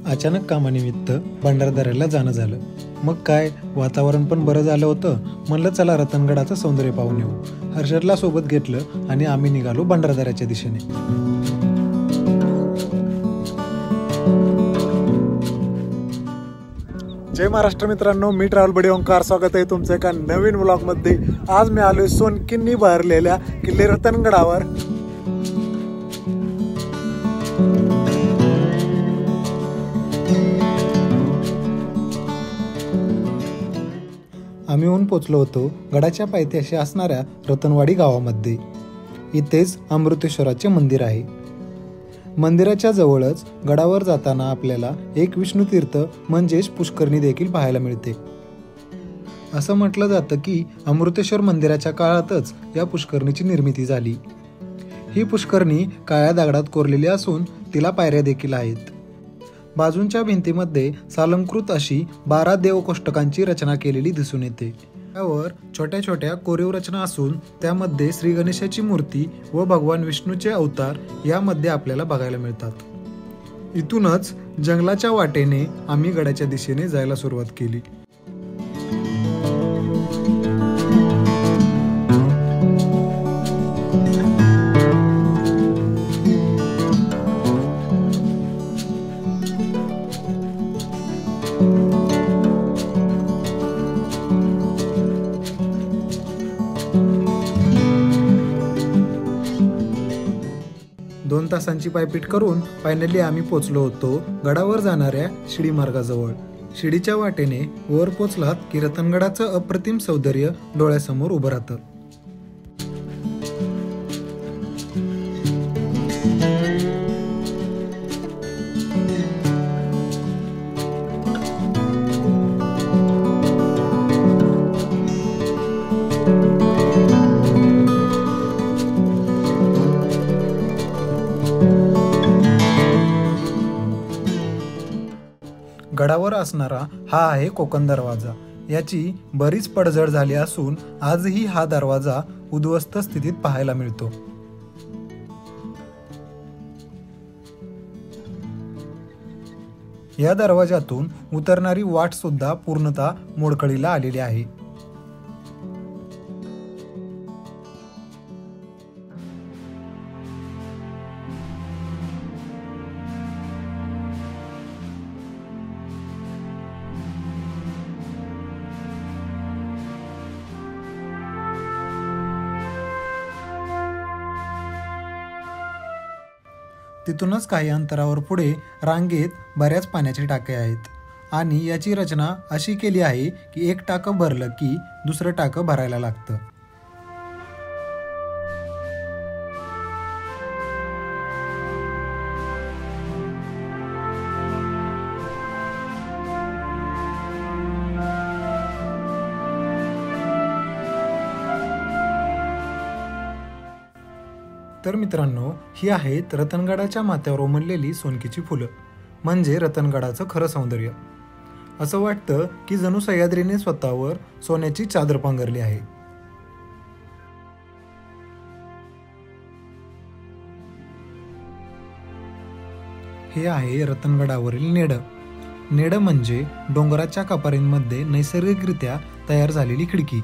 अचानक कामानिमित्त भंडारदऱ्याला जाणं झालं. मग काय, वातावरण पण बरं झालं होतं. म्हणलं चला रतनगडाचं सौंदर्य पाहून येऊ. हर्षदला सोबत घेतलं आणि आम्ही निघालो भंडारदऱ्याच्या दिशेने. जय महाराष्ट्र मित्रांनो, मी ट्रॅव्हल बडी ओंकार. स्वागत आहे तुमचं एका नवीन व्लॉगमध्ये. आज मी आलोय सोनकिन्नी बहरलेल्या किल्ले रतनगडावर. आम्ही येऊन पोचलो होतो गडाच्या पायथ्याशी असणाऱ्या रतनवाडी गावामध्ये. इथेच अमृतेश्वराचे मंदिर आहे. मंदिराच्या जवळच गडावर जाताना आपल्याला एक विष्णुतीर्थ म्हणजेच पुष्करणी देखील पाहायला मिळते. असं म्हटलं जातं की अमृतेश्वर मंदिराच्या काळातच या पुष्करणीची निर्मिती झाली. ही पुष्करणी काळ्या दगडात कोरलेली असून तिला पायऱ्या देखील आहेत. बाजूंच्या भिंतीमध्ये सालंकृत अशी 12 देवकोष्टकांची रचना केलेली दिसून येते. त्यावर छोट्या छोट्या कोरीव रचना असून त्यामध्ये श्री गणेशाची मूर्ती व भगवान विष्णूचे अवतार यामध्ये आपल्याला बघायला मिळतात. इथूनच जंगलाच्या वाटेने आम्ही गडाच्या दिशेने जायला सुरुवात केली. दोन तासांची पायपीट करून फायनली आम्ही पोचलो होतो गडावर जाणाऱ्या शिडी मार्गाजवळ. शिडीच्या वाटेने वर पोचलात की रतनगडाचं अप्रतिम सौंदर्य डोळ्यासमोर उभं राहतं. गडावर असणारा हा आहे कोकण दरवाजा. याची बरीच पडझड झाली असून आजही हा दरवाजा उद्ध्वस्त स्थितीत पाहायला मिळतो. या दरवाजातून उतरणारी वाट सुद्धा पूर्णतः मोडकळीला आलेली आहे. तिथूनच काही अंतरावर पुढे रांगेत बऱ्याच पाण्याचे टाके आहेत आणि याची रचना अशी केली आहे की एक टाकं भरलं की दुसरं टाकं भरायला लागतं. तर मित्रांनो, ही आहेत रतनगडाच्या माथ्यावर उमललेली सोनकीची फुलं, म्हणजे रतनगडाचं खरं सौंदर्य. असं वाटतं की जणू सह्याद्रीने स्वतःवर सोन्याची चादर पांघरली आहे. हे आहे रतनगडावरील नेडं. नेडं म्हणजे डोंगराच्या कपारींमध्ये नैसर्गिकरित्या तयार झालेली खिडकी.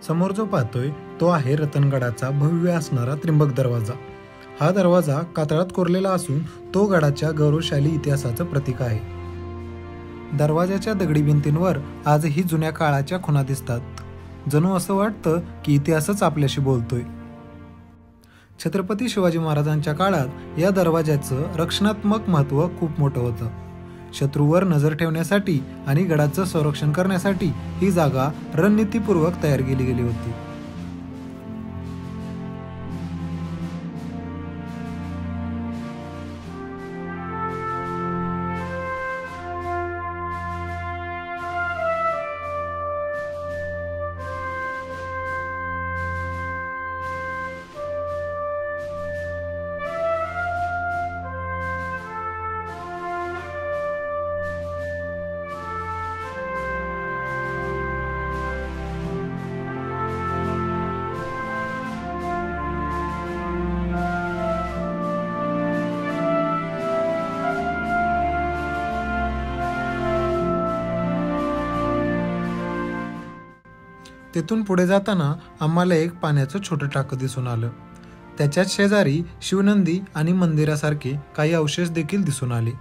समोर जो पाहतोय तो आहे रतनगडाचा भव्य असणारा त्रिंबक दरवाजा. हा दरवाजा कातळात कोरलेला असून तो गडाच्या गौरवशाली इतिहासाचं प्रतीक आहे. दरवाजाच्या दगडी भिंतींवर आजही जुन्या काळाच्या खुणा दिसतात. जणू असं वाटतं की इतिहासच आपल्याशी बोलतोय. छत्रपती शिवाजी महाराजांच्या काळात या दरवाजाचं रक्षणात्मक महत्त्व खूप मोठं होतं. शत्रूवर नजर ठेवण्यासाठी आणि गडाचं संरक्षण करण्यासाठी ही जागा रणनीतीपूर्वक तयार केली गेली होती. तेथून पुढे जाताना आम्हाला एक पाण्याचं छोटं टाकं दिसून आलं. त्याच्याच शेजारी शिवनंदी आणि मंदिरासारखे काही अवशेष देखील दिसून आले.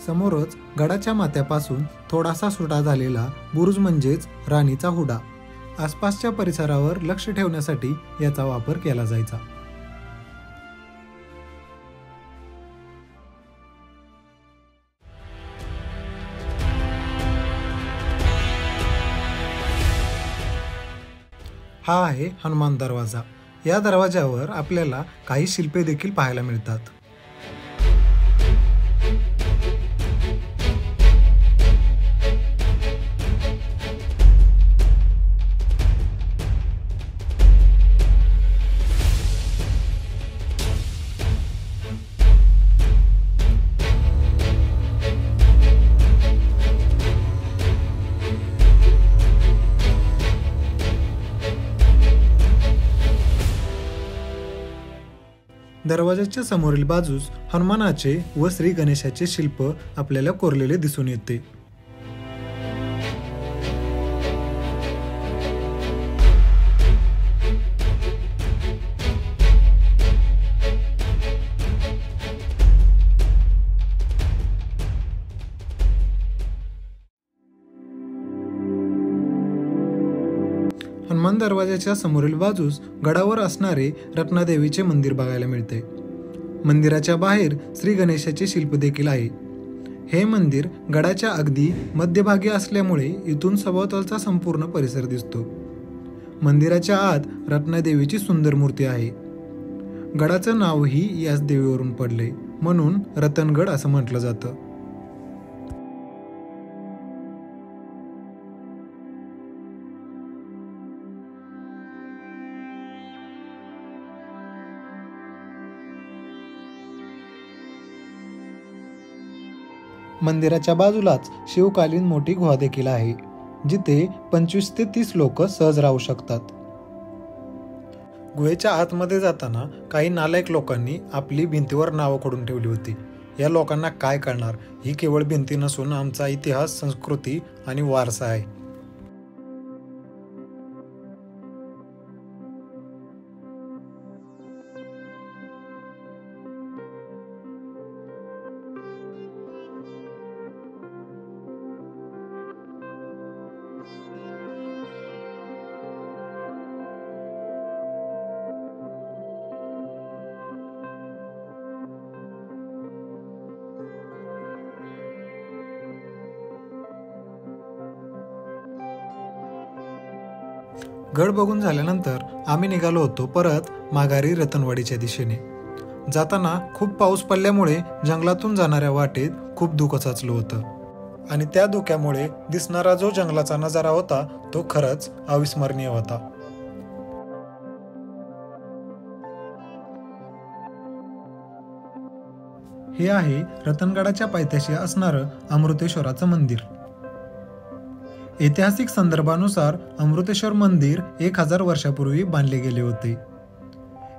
समोरच गडाच्या माथ्यापासून थोडासा सुटा झालेला बुरुज म्हणजेच राणीचा हुडा. आसपासच्या परिसरावर लक्ष ठेवण्यासाठी याचा वापर केला जायचा. हा आहे हनुमान दरवाजा. या दरवाजावर आपल्याला काही शिल्पे देखील पाहायला मिळतात. दरवाजाच्या समोरील बाजूस हनुमानाचे व श्री गणेशाचे शिल्प आपल्याला कोरलेले दिसून येते. हनुमान दरवाजाच्या समोरील बाजूस गडावर असणारे रत्नादेवीचे मंदिर बघायला मिळते. मंदिराच्या बाहेर श्री गणेशाचे शिल्प देखील आहे. हे मंदिर गडाच्या अगदी मध्यभागी असल्यामुळे इथून सभोवतालचा संपूर्ण परिसर दिसतो. मंदिराच्या आत रत्नादेवीची सुंदर मूर्ती आहे. गडाचं नावही याच देवीवरून पडले, म्हणून रतनगड असं म्हटलं जातं. मंदिराच्या बाजूलाच शिवकालीन मोठी गुहा देखील आहे, जिथे 25 ते 30 लोक सहज राहू शकतात. गुहेच्या आतमध्ये जाताना काही नालायक लोकांनी आपली भिंतीवर नावं खोडून ठेवली होती. या लोकांना काय कळणार, ही केवळ भिंती नसून आमचा इतिहास, संस्कृती आणि वारसा आहे. गड बघून झाल्यानंतर आम्ही निघालो होतो परत माघारी रतनवाडीच्या दिशेने. जाताना खूप पाऊस पडल्यामुळे जंगलातून जाणाऱ्या वाटेत खूप धुकं साचलं होतं आणि त्या धुक्यामुळे दिसणारा जो जंगलाचा नजारा होता तो खरंच अविस्मरणीय होता. हे आहे रतनगडाच्या पायथ्याशी असणारं अमृतेश्वराचं मंदिर. ऐतिहासिक संदर्भानुसार अमृतेश्वर मंदिर 1000 वर्षापूर्वी बांधले गेले होते.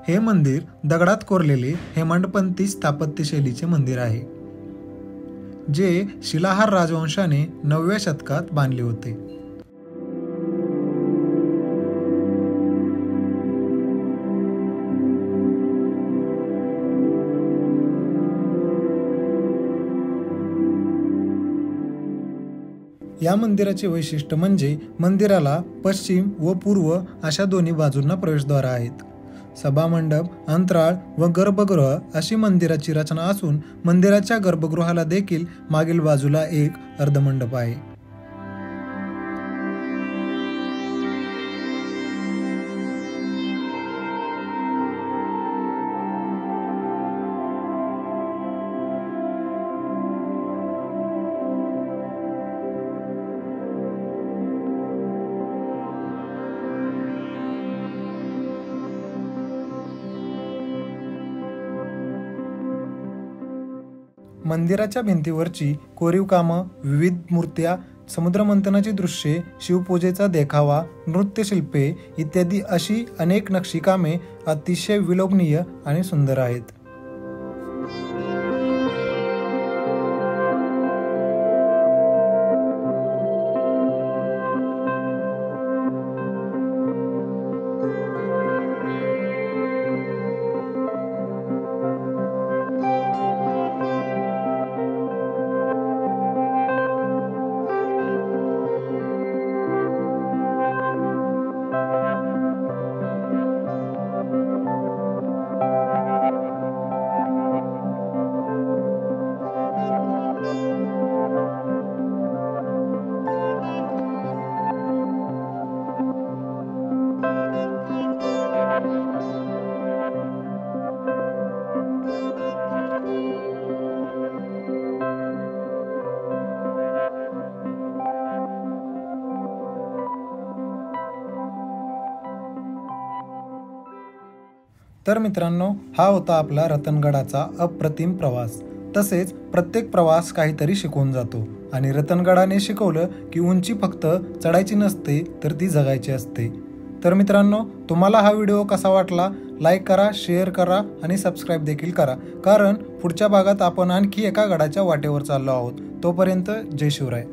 हे मंदिर दगडात कोरलेले हेमाडपंथी स्थापत्यशैलीचे मंदिर आहे. जे शिलाहार राजवंशाने 9व्या शतकात बांधले होते. या मंदिराचे वैशिष्ट्य म्हणजे मंदिराला पश्चिम व पूर्व अशा दोन्ही बाजूंना प्रवेशद्वार आहेत. सभामंडप, अंतराळ व गर्भगृह अशी मंदिराची रचना असून मंदिराच्या गर्भगृहाला देखील मागील बाजूला एक अर्धमंडप आहे. मंदिराच्या भिंतीवरची कोरीव कामं, विविध मूर्त्या, समुद्रमंथनाची दृश्ये, शिवपूजेचा देखावा, नृत्यशिल्पे इत्यादी अशी अनेक नक्षीकामे अतिशय विलोभनीय आणि सुंदर आहेत. तर मित्रांनो, हा होता आपला रतनगडाचा अप्रतिम प्रवास. तसेच प्रत्येक प्रवास काहीतरी शिकवून जातो आणि रतनगडाने शिकवलं की उंची फक्त चढायची नसते तर ती जगायची असते. तर मित्रांनो, तुम्हाला हा व्हिडिओ कसा वाटला? लाईक करा, शेअर करा आणि सबस्क्राईब देखील करा, कारण पुढच्या भागात आपण आणखी एका गडाच्या वाटेवर चाललो आहोत. तोपर्यंत जय शिवराय.